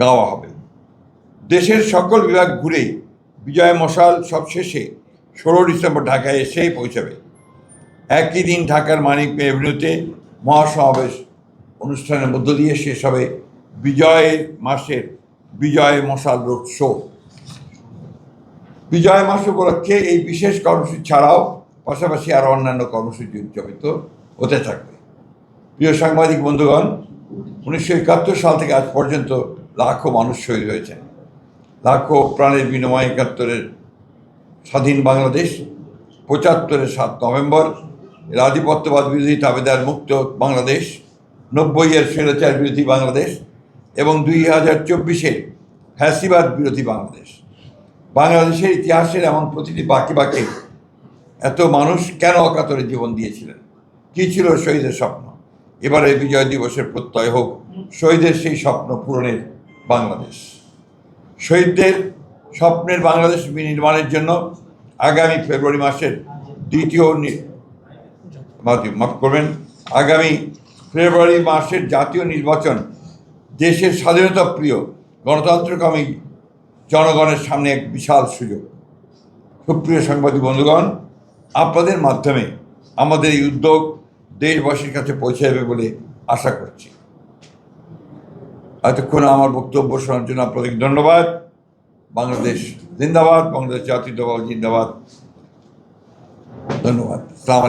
গাওয়া হবে। দেশের সকল বিভাগ ঘুরে বিজয় মশাল সবশেষে 16 ডিসেম্বর ঢাকায় এসেই পৌঁছাবে। একই দিন ঢাকার মানিক মে এভিনিউতে মহাসমাবেশ অনুষ্ঠানের মধ্য দিয়ে শেষ হবে বিজয়ের মাসের বিজয় মশাল রোড শো। বিজয় মাস উপলক্ষে এই বিশেষ কর্মসূচি ছাড়াও পাশাপাশি আরও অন্যান্য কর্মসূচি উদযাপিত হতে থাকবে। প্রিয় সাংবাদিক বন্ধুগণ, 1971 সাল থেকে আজ পর্যন্ত লাখো মানুষ শহীদ হয়েছেন। লাখো প্রাণের বিনিময়ে 71-এর স্বাধীন বাংলাদেশ, 75-এর 7 নভেম্বর এর আধিপত্যবাদ বিরোধী দাবিদার মুক্ত বাংলাদেশ, 90-এর স্বৈরাচার বিরোধী বাংলাদেশ এবং 2024-এর ফ্যাসিবাদ বিরোধী বাংলাদেশ। বাংলাদেশের ইতিহাসের এমন প্রতিটি বাঁকে বাঁকে এত মানুষ কেন অকাতরে জীবন দিয়েছিলেন? কী ছিল শহীদের স্বপ্ন? এবারে বিজয় দিবসের প্রত্যয় হোক শহীদের সেই স্বপ্ন পূরণের বাংলাদেশ। শহীদদের স্বপ্নের বাংলাদেশ নির্মাণের জন্য আগামী ফেব্রুয়ারি মাসের আগামী ফেব্রুয়ারি মাসের জাতীয় নির্বাচন দেশের স্বাধীনতা প্রিয় গণতন্ত্রকামী জনগণের সামনে এক বিশাল সুযোগ। সুপ্রিয় সাংবাদিক বন্ধুগণ, আপনাদের মাধ্যমে আমাদের এই উদ্যোগ দেশবাসীর কাছে পৌঁছে যাবে বলে আশা করছি। এতক্ষণ আমার বক্তব্য শোনার জন্য আপনাদেরকে ধন্যবাদ। বাংলাদেশ জিন্দাবাদ, বাংলাদেশ জাতীয়তাবাদ জিন্দাবাদ। ধন্যবাদ। আসসালামু আলাইকুম।